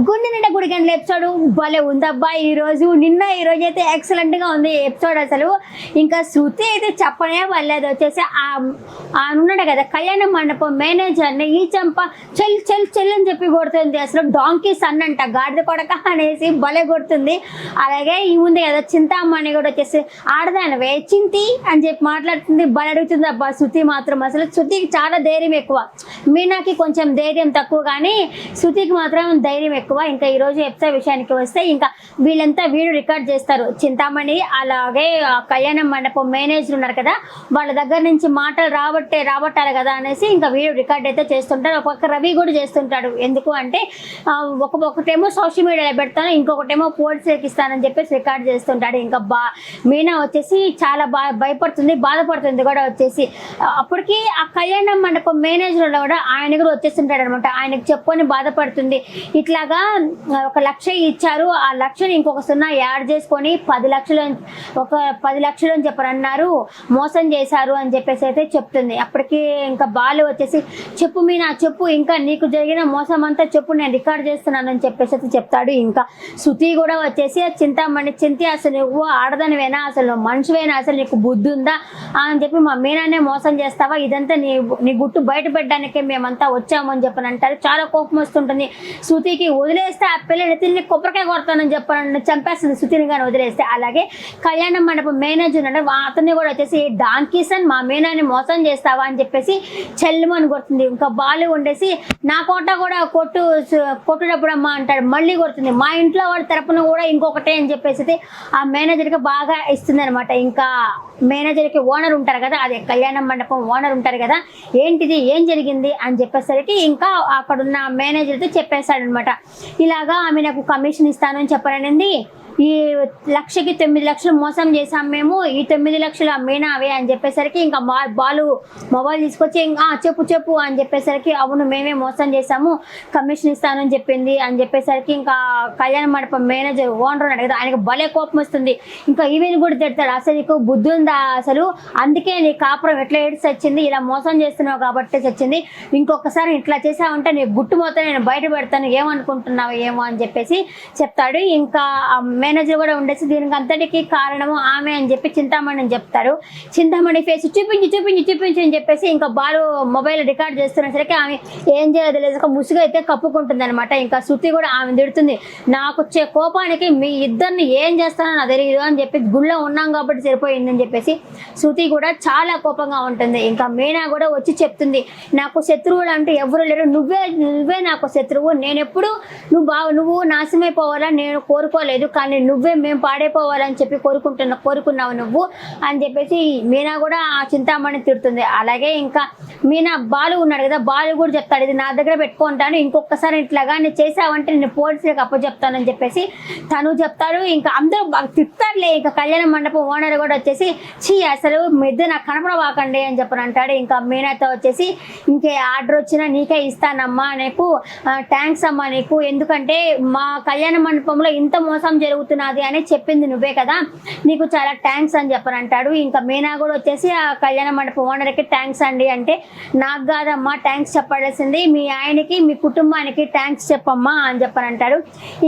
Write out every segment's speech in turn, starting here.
గుండె నిండా గుడిగంటల ఎపిసోడ్ భలే ఉందబ్బా. ఈ రోజు అయితే ఎక్సలెంట్ గా ఉంది ఎపిసోడ్. అసలు ఇంకా శృతి అయితే చెప్పనే పర్లేదు. వచ్చేసి ఉన్నాడు కదా కళ్యాణ మండపం మేనేజర్ ని ఈ చంప చెల్ అని చెప్పి కొడుతుంది. అసలు డాంకీ సన్ అంట గాడిద కొడక అనేసి భలే కొడుతుంది. అలాగే ఈ ఉంది కదా చింతామణి కూడా వచ్చేసి ఆడదానవే చింతి అని చెప్పి మాట్లాడుతుంది. భలే అడుగుతుంది అబ్బా శృతి మాత్రం. అసలు శృతికి చాలా ధైర్యం ఎక్కువ, మీనాకి కొంచెం ధైర్యం తక్కువ, కానీ శృతికి మాత్రం ధైర్యం ఎక్కువ. ఇంకా ఈరోజు ఎపిసోడ్ విషయానికి వస్తే ఇంకా వీళ్ళంతా వీడియో రికార్డ్ చేస్తారు. చింతామణి అలాగే కళ్యాణ మండపం మేనేజర్ ఉన్నారు కదా, వాళ్ళ దగ్గర నుంచి మాటలు రాబట్టాలి కదా అనేసి ఇంకా వీడియో రికార్డ్ అయితే చేస్తుంటారు. ఒక్కొక్క రవి కూడా చేస్తుంటాడు. ఎందుకు అంటే ఒకటేమో సోషల్ మీడియాలో పెడతాను, ఇంకొకటేమో పోలీసులకు ఇస్తానని చెప్పేసి రికార్డ్ చేస్తుంటాడు. ఇంకా మీనా వచ్చేసి చాలా భయపడుతుంది, బాధపడుతుంది కూడా. వచ్చేసి అప్పటికి ఆ కళ్యాణ మండపం మేనేజర్ కూడా ఆయన కూడా వచ్చేస్తుంటాడు అనమాట. ఆయనకు చెప్పుకొని బాధపడుతుంది. ఇట్లాగా 1,00,000 ఇచ్చారు, ఆ 1,00,000 ఇంకొక 0 యాడ్ చేసుకొని 10 లక్షలు అని చెప్పారు అన్నారు, మోసం చేశారు అని చెప్పేసి అయితే చెప్తుంది. అప్పటికి ఇంకా బాలు వచ్చేసి చెప్పు మీనా చెప్పు, ఇంకా నీకు జరిగిన మోసం అంతా చెప్పు, నేను రికార్డ్ చేస్తున్నాను అని చెప్పేసి అయితే చెప్తాడు. ఇంకా శృతి కూడా వచ్చేసి చింతామణి చింతి అసలు నువ్వు ఆడదానివేనా, అసలు మనిషివేనా, అసలు నీకు బుద్ధి ఉందా అని చెప్పి మా మీనానే మోసం చేస్తావా, ఇదంతా నీ గుట్టు బయట పెట్టడానికే మేమంతా వచ్చాము అని చెప్పని అంటారు. చాలా కోపం వస్తుంటుంది శృతికి. వదిలేస్తే ఆ పిల్లని తిని కొబ్బరికాయ కొడతానని చెప్పని చంపేస్తుంది శృతిని కానీ వదిలేస్తే. అలాగే కళ్యాణ మండపం మేనేజర్ అంటే అతన్ని కూడా వచ్చేసి డాంకీసన్ మా మీనాని మోసం చేస్తావా అని చెప్పేసి చెల్లమని కొడుతుంది. ఇంకా బాలు ఉండేసి నా కోట కూడా కొట్టుడప్పుడు అమ్మ అంటాడు, మళ్ళీ కొడుతుంది. మా ఇంట్లో వాడి తరపున కూడా ఇంకొకటే అని చెప్పేసి ఆ మేనేజర్కి బాగా ఇస్తుంది అనమాట. ఇంకా మేనేజర్కి ఓనర్ ఉంటారు కదా, అదే కళ్యాణ మండపం ఓనర్ ఉంటారు కదా, ఏంటిది ఏం జరిగింది అని చెప్పేసరికి ఇంకా అక్కడున్న మేనేజర్తో చెప్పేశాడనమాట. ఇలాగా ఆమె నాకు కమిషన్ ఇస్తాను అని చెప్పారనింది. ఈ 1,00,000కి 9 లక్షలు మోసం చేసాం మేము, ఈ 9 లక్షలు మీనా అవే అని చెప్పేసరికి ఇంకా బాలు మొబైల్ తీసుకొచ్చి చెప్పు అని చెప్పేసరికి అవును మేమే మోసం చేసాము, కమిషన్ ఇస్తానని చెప్పింది అని చెప్పేసరికి ఇంకా కళ్యాణ మండపం మేనేజర్ ఓనర్ ఉన్నాడు కదా, ఆయనకు భలే కోపం వస్తుంది. ఇంకా ఈవెన్ కూడా తిడతాడు, అసలు నీకు బుద్ధి ఉందా, అసలు అందుకే నీ కాపురం ఎట్లా ఏడ్చి వచ్చింది, ఇలా మోసం చేస్తున్నావు కాబట్టి చచ్చింది, ఇంకొకసారి ఇట్లా చేసావంటే నీ గుట్టు మొత్తం నేను బయట పెడతాను, ఏమనుకుంటున్నావు ఏమో అని చెప్పేసి చెప్తాడు. ఇంకా మేనేజర్ కూడా ఉండేసి దీనికి అంతటికి కారణము ఆమె అని చెప్పి చింతామణి అని చెప్తారు. చింతామణి ఫేస్ చూపించి అని చెప్పేసి ఇంకా బాలు మొబైల్ రికార్డ్ చేస్తున్న సరికి ఆమె ఏం చేయలేదు లేదు, ఒక ముసుగు అయితే కప్పుకుంటుంది అనమాట. ఇంకా శృతి కూడా ఆమె తిడుతుంది, నాకు వచ్చే కోపానికి మీ ఇద్దరిని ఏం చేస్తానో నాకు తెలియదు అని చెప్పి గుళ్ళో ఉన్నాం కాబట్టి సరిపోయింది అని చెప్పేసి శృతి కూడా చాలా కోపంగా ఉంటుంది. ఇంకా మీనా కూడా వచ్చి చెప్తుంది, నాకు శత్రువులు అంటే ఎవరు లేరు, నువ్వే నాకు శత్రువు, నేను ఎప్పుడు నువ్వు నాశనమైపోవాలని నేను కోరుకోలేదు, కానీ నువ్వే మేము పాడైపోవాలని చెప్పి కోరుకున్నావు నువ్వు అని చెప్పేసి మీనా కూడా ఆ చింతామణి తిడుతుంది. అలాగే ఇంకా మీనా బాలు ఉన్నాడు కదా, బాలు కూడా చెప్తాడు, ఇది నా దగ్గర పెట్టుకుంటాను, ఇంకొకసారి ఇట్లాగా నేను చేసావంటే నేను పోలీసులకు అప్పచెప్తానని చెప్పేసి తను చెప్తాడు. ఇంకా అందరూ బాగా తిట్టారులే. ఇంకా కళ్యాణ మండపం ఓనర్ కూడా వచ్చేసి అసలు మీ ఇద్దరు నాకు కనపడవాకండి అని చెప్పని అంటాడు. ఇంకా మీనాతో వచ్చేసి ఇంకే ఆర్డర్ వచ్చినా నీకే ఇస్తానమ్మా, నీకు థ్యాంక్స్ అమ్మా నీకు, ఎందుకంటే మా కళ్యాణ మండపంలో ఇంత మోసం జరుగుతున్నది అని చెప్పింది నువ్వే కదా, నీకు చాలా థ్యాంక్స్ అని చెప్పనంటాడు. ఇంకా మీనా కూడా వచ్చేసి ఆ కళ్యాణ మండపం ఓనర్కి థ్యాంక్స్ అండి అంటే, నాకు కాదమ్మా థ్యాంక్స్ చెప్పాల్సింది, మీ ఆయనకి మీ కుటుంబానికి థ్యాంక్స్ చెప్పమ్మా అని చెప్పనంటాడు.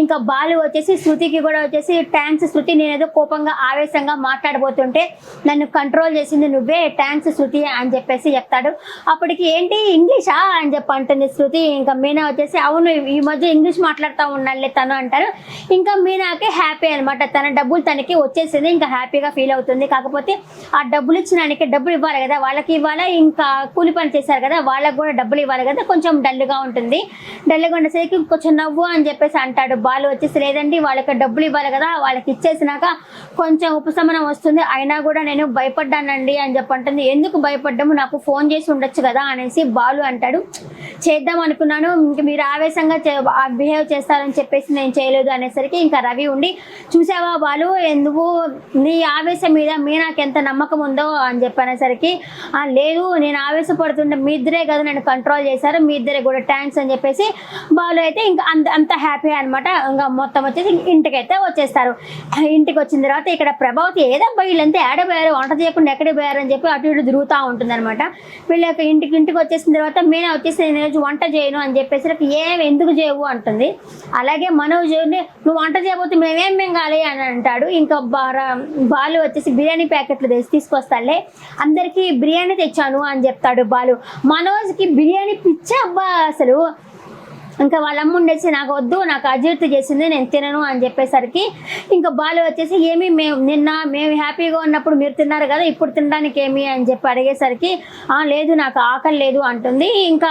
ఇంకా బాలు వచ్చేసి శృతికి కూడా వచ్చేసి థ్యాంక్స్ శృతి, నేనేదో కోపంగా ఆవేశంగా మాట్లాడబోతుంటే నన్ను కంట్రోల్ చేసింది నువ్వే, థ్యాంక్స్ శృతి అని చెప్పేసి చెప్తాడు. అప్పటికి ఏంటి ఇంగ్లీషా అని చెప్పి అంటుంది శృతి. ఇంకా మీనా వచ్చేసి అవును ఈ మధ్య ఇంగ్లీష్ మాట్లాడుతూ ఉండాలి తను అంటారు. ఇంకా మీనాకి హ్యాపీ అనమాట, తన డబ్బులు తనకి వచ్చేసింది, ఇంకా హ్యాపీగా ఫీల్ అవుతుంది. కాకపోతే ఆ డబ్బులు ఇచ్చినానికి డబ్బులు ఇవ్వాలి కదా, వాళ్ళకి ఇవ్వాలా, ఇంకా కూలి పని చేశారు కదా వాళ్ళకి కూడా డబ్బులు ఇవ్వాలి కదా, కొంచెం డల్గా ఉంటుంది. డల్గా ఉండేసరికి కొంచెం నవ్వు అని చెప్పేసి అంటాడు. బాలు వచ్చేసి లేదండి వాళ్ళకి డబ్బులు ఇవ్వాలి కదా, వాళ్ళకి ఇచ్చేసినాక కొంచెం ఉపశమనం వస్తుంది, అయినా కూడా నేను భయపడ్డానండి అని చెప్పంటుంది. ఎందుకు భయపడ్డాము, నాకు ఫోన్ చేసి ఉండొచ్చు కదా అనేసి బాలు అంటాడు. చేద్దాం అనుకున్నాను, ఇంక మీరు ఆవేశంగా బిహేవ్ చేస్తారని చెప్పేసి నేను చేయలేదు అనేసరికి ఇంకా రవి ఉండి చూసావా బాలు ఎందుకు నీ ఆవేశం మీద మీనాకి ఎంత నమ్మకం ఉందో అని చెప్పనేసరికి లేదు నేను ఆవేశపడుతుంటే మీ ఇద్దరే కదా నన్ను కంట్రోల్ చేశారు, మీ ఇద్దరే కూడా థ్యాంక్స్ అని చెప్పేసి బాలు అయితే ఇంకా అంత హ్యాపీ అనమాట. ఇంకా మొత్తం వచ్చేసి ఇంటికైతే వచ్చేస్తారు. ఇంటికి వచ్చిన తర్వాత ఇక్కడ ప్రభావతి ఏదబ్బా వీళ్ళంతా ఏడబోయారు, వంట చేయకుండా ఎక్కడ పోయారు అని చెప్పి అటు ఇటు తిరుగుతూ ఉంటుంది అనమాట. వీళ్ళకి ఇంటికి వచ్చేసిన తర్వాత మీనా వచ్చేసి నేను రోజు వంట చేయను అని చెప్పేసి ఎందుకు చేయవు అంటుంది. అలాగే మనోజ్ నువ్వు వంట చేయబోతే మేము కాలే అని అంటాడు. ఇంకా బాలు వచ్చేసి బిర్యానీ ప్యాకెట్లు తీసుకొస్తాడులే, అందరికీ బిర్యానీ తెచ్చాను అని చెప్తాడు బాలు. మనోజ్కి బిర్యానీ పిచ్చ అబ్బా అసలు. ఇంకా వాళ్ళ అమ్మ ఉండేసి నాకు వద్దు, నాకు అజీర్తి చేసింది, నేను తినను అని చెప్పేసరికి ఇంకా బాలు వచ్చేసి మేము హ్యాపీగా ఉన్నప్పుడు మీరు తిన్నారు కదా, ఇప్పుడు తినడానికి ఏమి అని చెప్పి అడిగేసరికి లేదు నాకు ఆకలి లేదు అంటుంది. ఇంకా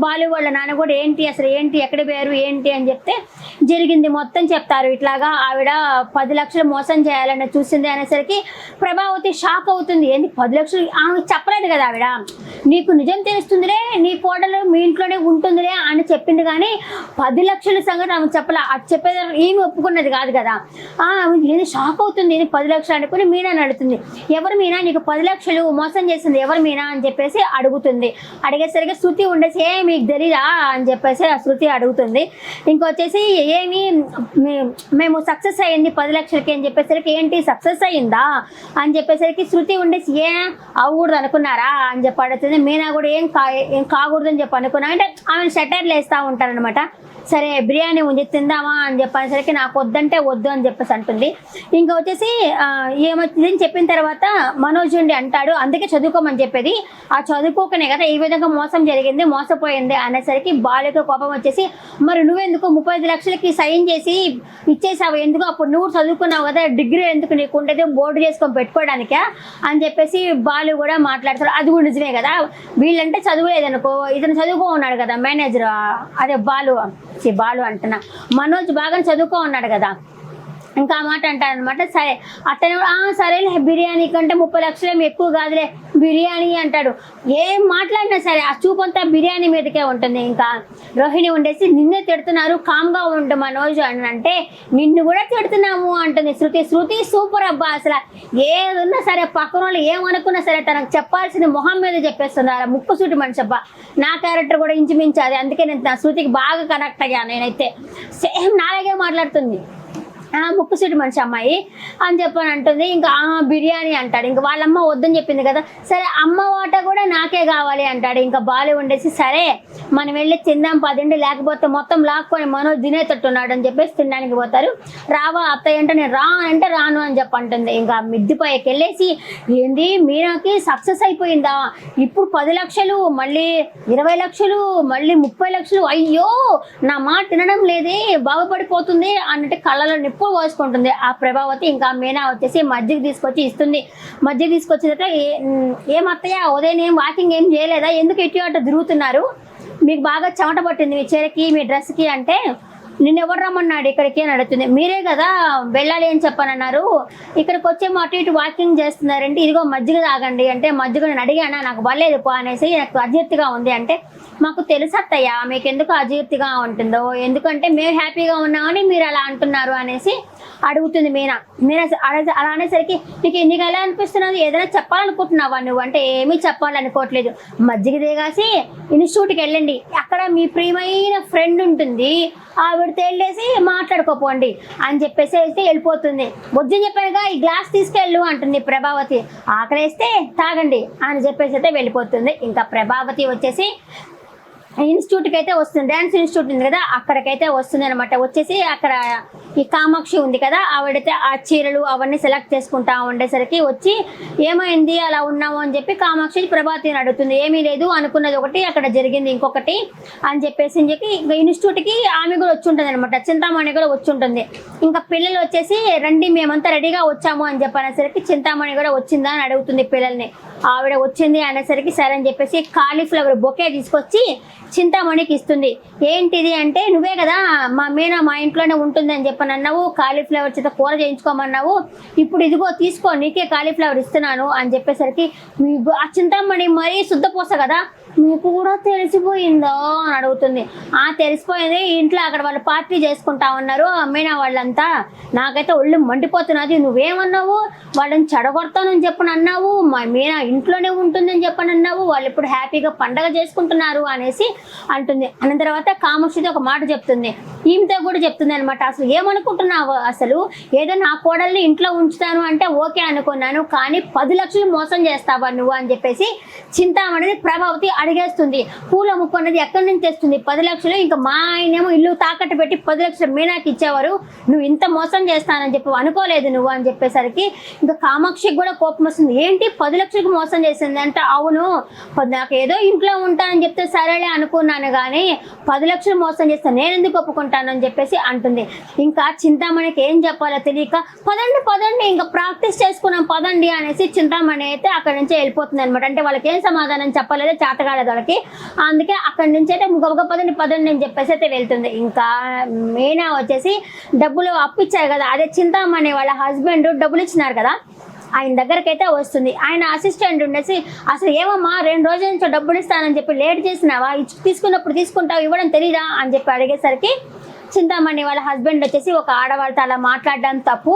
బాలు వాళ్ళ నాన్న కూడా అసలు ఎక్కడ పోయారు ఏంటి అని చెప్తే జరిగింది మొత్తం చెప్తారు. ఇట్లాగా ఆవిడ 10 లక్షలు మోసం చేయాలని చూసింది అనేసరికి ప్రభావతి షాక్ అవుతుంది. ఏంటి 10 లక్షలు ఆమె చెప్పలేదు కదా ఆవిడ, నీకు నిజం తెలుస్తుందిలే, నీ కోడలు మీ ఇంట్లోనే ఉంటుందిలే అని చెప్పింది, కానీ 10 లక్షల సంగతి ఆమె చెప్పలే. అది చెప్పేది ఏమి ఒప్పుకున్నది కాదు కదా. ఏది షాక్ అవుతుంది, ఇది 10 లక్షలు అనుకుని మీనా అడుగుతుంది. ఎవరు మీనా, నీకు 10 లక్షలు మోసం చేసింది ఎవరు మీనా అని చెప్పేసి అడుగుతుంది. అడిగేసరికి శృతి ఉండేసి మీకు తెలీదా అని చెప్పేసి ఆ శృతి అడుగుతుంది. ఇంకొచ్చేసి మేము సక్సెస్ అయ్యింది 10 లక్షలకి అని చెప్పేసరికి ఏంటి సక్సెస్ అయ్యిందా అని చెప్పేసరికి శృతి ఉండేసి అవ్వకూడదు అనుకున్నారా అని చెప్పి అడుగుతుంది. మీనా కూడా ఏం కాకూడదు అని చెప్పి అనుకున్నా అంటే ఆమె షటర్లు వేస్తూ ఉంటారనమాట. సరే బిర్యానీ ఉంది తిందామా అని చెప్పేసరికి నాకు వద్దంటే వద్దు అని చెప్పేసి అంటుంది. ఇంకా వచ్చేసి ఏమొచ్చిందని చెప్పిన తర్వాత మనోజ్ ఉండి అంటాడు అందుకే చదువుకోమని చెప్పేది, ఆ చదువుకోకనే కదా ఈ విధంగా మోసం జరిగింది, మోసపోయింది అనేసరికి బాలుకి కోపం వచ్చేసి మరి నువ్వెందుకు 35 లక్షలకి సైన్ చేసి ఇచ్చేసావు, ఎందుకు అప్పుడు నువ్వు చదువుకున్నావు కదా, డిగ్రీ ఎందుకు నీకు ఉంటుంది బోర్డు చేసుకొని పెట్టుకోవడానికా అని చెప్పేసి బాలు కూడా మాట్లాడతాడు. అది కూడా నిజమే కదా, వీళ్ళంటే చదువులేదనుకో, ఇతను చదువుకో ఉన్నాడు కదా మేనేజర్, అదే బాలు అంటున్నా మనోజ్ బాగా చదువుకో ఉన్నాడు కదా, ఇంకా ఆ మాట అంటాడనమాట. సరే అతను సరేలే బిర్యానీ కంటే 30 లక్షలు ఎక్కువ కాదులే బిర్యానీ అంటాడు. ఏం మాట్లాడినా సరే ఆ చూపంతా బిర్యానీ మీదకే ఉంటుంది. ఇంకా రోహిణి ఉండేసి నిన్నే తిడుతున్నారు కామ్గా ఉండు మనోజ్ అని అంటే నిన్ను కూడా తిడుతున్నాము అంటుంది శృతి సూపర్ అబ్బా, అసలు ఏదున్నా సరే పక్కన వాళ్ళు ఏమనుకున్నా సరే తనకు చెప్పాల్సింది మొహం మీద చెప్పేస్తుంది. అలా ముక్కుసూటి మనిషి అబ్బా, నా క్యారెక్టర్ కూడా ఇంచుమించాది, అందుకే నేను నా శృతికి బాగా కనెక్ట్ అయ్యాను. నేనైతే సేమ్ నాలాగే మాట్లాడుతుంది, ముక్కుసూటి మనిషి అమ్మాయి అని చెప్పని అంటుంది. ఇంకా బిర్యానీ అంటాడు. ఇంకా వాళ్ళమ్మ వద్దని చెప్పింది కదా, సరే అమ్మ వాట కూడా నాకే కావాలి అంటాడు. ఇంకా బాలు ఉండేసి సరే మనం వెళ్ళి తిందాం 10 లేకపోతే మొత్తం లాక్కొని మనోజ్ తినేటట్టున్నాడు అని చెప్పేసి తినడానికి పోతారు. రావా అత్తయ్య అంటే నేను అంటే రాను అని చెప్పి అంటుంది. ఇంకా మిద్దిపైకి వెళ్ళేసి ఏంది మీనాకి సక్సెస్ అయిపోయిందా, ఇప్పుడు 10 లక్షలు మళ్ళీ 20 లక్షలు మళ్ళీ 30 లక్షలు, అయ్యో నా మాట తినడం లేదే బాగుపడిపోతుంది అన్నట్టు కళ్ళలో నిప్పు పోసుకుంటుంది ఆ ప్రభావతి. ఇంకా మీనా వచ్చేసి మజ్జిగ తీసుకొచ్చి ఇస్తుంది. మజ్జిగ తీసుకొచ్చిన తర్వాత ఏమత్తయ్య ఉదయం ఏం వాకింగ్ ఏం చేయలేదా, ఎందుకు ఇటు అటు తిరుగుతున్నారు, మీకు బాగా చెమట పట్టింది మీ చీరకి మీ డ్రెస్కి అంటే నిన్ను ఎవరు రమ్మన్నాడు ఇక్కడికి అని అడుగుతుంది. మీరే కదా వెళ్ళాలి అని చెప్పనన్నారు, ఇక్కడికి వచ్చేమో అటు ఇటు వాకింగ్ చేస్తున్నారంటే ఇదిగో మజ్జిగ తాగండి అంటే మజ్జిగ నేను అడిగానా నాకు వల్లేదు పో అనేసి నాకు అజీర్తిగా ఉంది అంటే మాకు తెలుసు అత్తయ్య మీకు ఎందుకు అజీర్తిగా ఉంటుందో, ఎందుకంటే మేము హ్యాపీగా ఉన్నామని మీరు అలా అంటున్నారు అనేసి అడుగుతుంది మీనా. అలా అనేసరికి నీకు ఎలా అనిపిస్తున్నది, ఏదైనా చెప్పాలనుకుంటున్నావా నువ్వు అంటే ఏమీ చెప్పాలనుకోవట్లేదు, మజ్జిగ దిగాసి ఇన్స్టిట్యూట్కి వెళ్ళండి, అక్కడ మీ ప్రియమైన ఫ్రెండ్ ఉంటుంది ఆవిడతో వెళ్ళేసి మాట్లాడుకోపోండి అని చెప్పేసి అయితే వెళ్ళిపోతుంది. వద్దని చెప్పానుగా ఈ గ్లాస్ తీసుకెళ్ళు అంటుంది ప్రభావతి. ఆకలేస్తే తాగండి అని చెప్పేసి అయితే వెళ్ళిపోతుంది. ఇంకా ప్రభావతి వచ్చేసి ఇన్స్టిట్యూట్కి అయితే వస్తుంది, డ్యాన్స్ ఇన్స్టిట్యూట్ ఉంది కదా అక్కడికైతే వస్తుంది అనమాట. వచ్చేసి అక్కడ ఈ కామాక్షి ఉంది కదా ఆవిడైతే ఆ చీరలు అవన్నీ సెలెక్ట్ చేసుకుంటా ఉండేసరికి వచ్చి ఏమైంది అలా ఉన్నాము అని చెప్పి కామాక్షి ప్రభావతిని అడుగుతుంది. ఏమీ లేదు అనుకున్నది ఒకటి అక్కడ జరిగింది ఇంకొకటి అని చెప్పేసి ఇన్స్టిట్యూట్కి ఆమె కూడా వచ్చి ఉంటుంది అనమాట, చింతామణి కూడా వచ్చి ఉంటుంది. ఇంకా పిల్లలు వచ్చేసి రండి మేమంతా రెడీగా వచ్చాము అని చెప్పనేసరికి చింతామణి కూడా వచ్చిందా అని అడుగుతుంది పిల్లల్ని. ఆవిడ వచ్చింది అనేసరికి సరే అని చెప్పేసి కాలీఫ్లవర్ బొకే తీసుకొచ్చి చింతామణికి ఇస్తుంది. ఏంటిది అంటే నువ్వే కదా మా మీనా మా ఇంట్లోనే ఉంటుంది అని చెప్పని అన్నావు, కాలీఫ్లవర్ చేత కూర చేయించుకోమన్నావు, ఇప్పుడు ఇదిగో తీసుకో నీకే కాలీఫ్లవర్ ఇస్తున్నాను అని చెప్పేసరికి ఆ చింతామణి మరీ శుద్ధపోస కదా మీకు కూడా తెలిసిపోయిందో అని అడుగుతుంది. తెలిసిపోయింది, ఇంట్లో అక్కడ వాళ్ళు పార్టీ చేసుకుంటా ఉన్నారు మీనా వాళ్ళంతా. నాకైతే ఒళ్ళు మండిపోతున్నది. నువ్వేమన్నావు? వాళ్ళని చెడగొడతానని చెప్పని అన్నావు, మా మీనా ఇంట్లోనే ఉంటుందని చెప్పని అన్నావు, వాళ్ళు ఇప్పుడు హ్యాపీగా పండగ చేసుకుంటున్నారు అనేసి అంటుంది. అన్న తర్వాత కామాక్షితో ఒక మాట చెప్తుంది, ఈమెతో కూడా చెప్తుంది అనమాట. అసలు ఏమనుకుంటున్నావు? అసలు ఏదో నా కోడల్ని ఇంట్లో ఉంచుతాను అంటే ఓకే అనుకున్నాను, కానీ 10 లక్షలు మోసం చేస్తావా నువ్వు అని చెప్పేసి చింతామణిని ప్రభావతి అడిగేస్తుంది. పూల ముక్కు అనేది ఎక్కడి నుంచి తెస్తుంది? 10 లక్షలు. ఇంకా మా ఆయనేమో ఇల్లు తాకట్టు పెట్టి 10 లక్షలు మీనాకి ఇచ్చేవారు, నువ్వు ఇంత మోసం చేస్తానని చెప్పి అనుకోలేదు నువ్వు అని చెప్పేసరికి ఇంకా కామాక్షికి కూడా కోపం వస్తుంది. ఏంటి 10 లక్షలకు మోసం చేసింది అంటే, అవును నాకు ఏదో ఇంట్లో ఉంటానని చెప్తే సరేలే అనుకున్నాను, కానీ 10 లక్షలు మోసం చేస్తే నేను ఎందుకు ఒప్పుకుంటాను అని చెప్పేసి అంటుంది. ఇంకా చింతామణికి ఏం చెప్పాలో తెలియక పదండి పదండి ఇంకా ప్రాక్టీస్ చేసుకున్నాం పదండి అనేసి చింతామణి అయితే అక్కడి నుంచి వెళ్ళిపోతుంది అనమాట. అంటే వాళ్ళకి ఏం సమాధానం చెప్పలేదు, చేతగాలేదు వాళ్ళకి. అందుకే అక్కడి నుంచి అయితే గబగబ పదండి పదండి అని చెప్పేసి అయితే వెళ్తుంది. ఇంకా మీనా వచ్చేసి డబ్బులు అప్పిచ్చారు కదా, అదే చింతామణి వాళ్ళ హస్బెండ్ డబ్బులు ఇచ్చినారు కదా, ఆయన దగ్గరికి అయితే వస్తుంది. ఆయన అసిస్టెంట్ ఉండేసి, అసలు ఏమమ్మా 2 రోజుల నుంచి డబ్బులు ఇస్తానని చెప్పి లేట్ చేసినావా, తీసుకున్నప్పుడు తీసుకుంటావు, ఇవ్వడం తెలీదా అని చెప్పి అడిగేసరికి చింతామణి వాళ్ళ హస్బెండ్ వచ్చేసి, ఒక ఆడవాళ్ళతో అలా మాట్లాడడం తప్పు,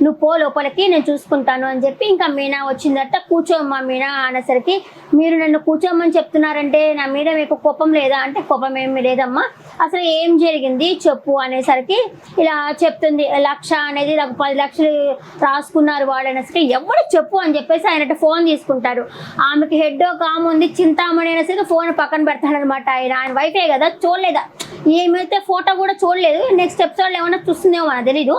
నువ్వు పో లోపలికి నేను చూసుకుంటాను అని చెప్పి ఇంకా మీనా వచ్చిందట. కూర్చోమ్మా మీనా అనేసరికి, మీరు నన్ను కూర్చోమని చెప్తున్నారంటే నా మీద మీకు కోపం లేదా అంటే, కోపం ఏమి లేదమ్మా, అసలు ఏం జరిగింది చెప్పు అనేసరికి ఇలా చెప్తుంది. 1,00,000 అనేది నాకు 10 లక్షలు రాసుకున్నారు వాళ్ళు అనేసరికి, ఎవడు చెప్పు అని చెప్పేసి ఆయన ఫోన్ తీసుకుంటారు. ఆమెకి హెడ్ ఒక ఆమె ఉంది, చింతామణి అనేసరికి ఫోన్ పక్కన పెడతాడనమాట. ఆయన వైఫే కదా, చూడలేదా ఏమైతే ఫోటో కూడా చూడలేదు. నెక్స్ట్ ఎపిసోడ్లో ఏమన్నా చూస్తుందేమో మనకు తెలీదు.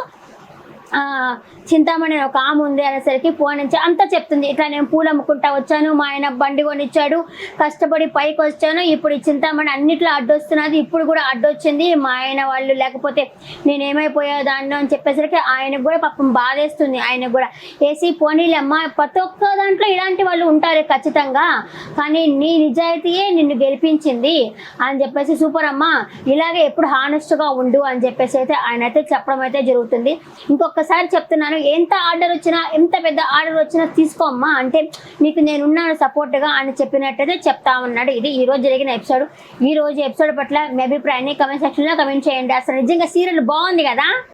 చింతామణి ఒక ఆమె ఉంది అనేసరికి ఫోన్ నుంచి అంతా చెప్తుంది. ఇట్లా నేను పూలు అమ్ముకుంటా వచ్చాను, మా ఆయన బండి కొనిచ్చాడు, కష్టపడి పైకి వచ్చాను, ఇప్పుడు ఈ చింతామణి అన్నిట్లో అడ్డొస్తున్నది, ఇప్పుడు కూడా అడ్డొచ్చింది, మా ఆయన వాళ్ళు లేకపోతే నేనేమైపోయా దాన్ని అని చెప్పేసరికి ఆయనకు కూడా పాపం బాధేస్తుంది. ఆయనకు కూడా ఏసీ పోనీలమ్మ, ప్రతి ఒక్క దాంట్లో ఇలాంటి వాళ్ళు ఉంటారు ఖచ్చితంగా, కానీ నీ నిజాయితీయే నిన్ను గెలిపించింది అని చెప్పేసి, సూపర్ అమ్మ ఇలాగే ఎప్పుడు హానెస్ట్గా ఉండు అని చెప్పేసి అయితే ఆయన అయితే చెప్పడం అయితే జరుగుతుంది. ఇంకొకసారి చెప్తున్నాను, ఎంత ఆర్డర్ వచ్చినా ఎంత పెద్ద ఆర్డర్ వచ్చినా తీసుకోమ్మా, అంటే నీకు నేనున్నాను సపోర్ట్గా అని చెప్పినట్టయితే చెప్తా ఉన్నాడు. ఇది ఈ రోజు జరిగిన ఎపిసోడ్. ఈ రోజు ఎపిసోడ్ పట్ల మీ అభిప్రాయాన్ని కమెంట్ సెక్షన్లో కమెంట్ చేయండి. అసలు నిజంగా సీరియల్ బాగుంది కదా.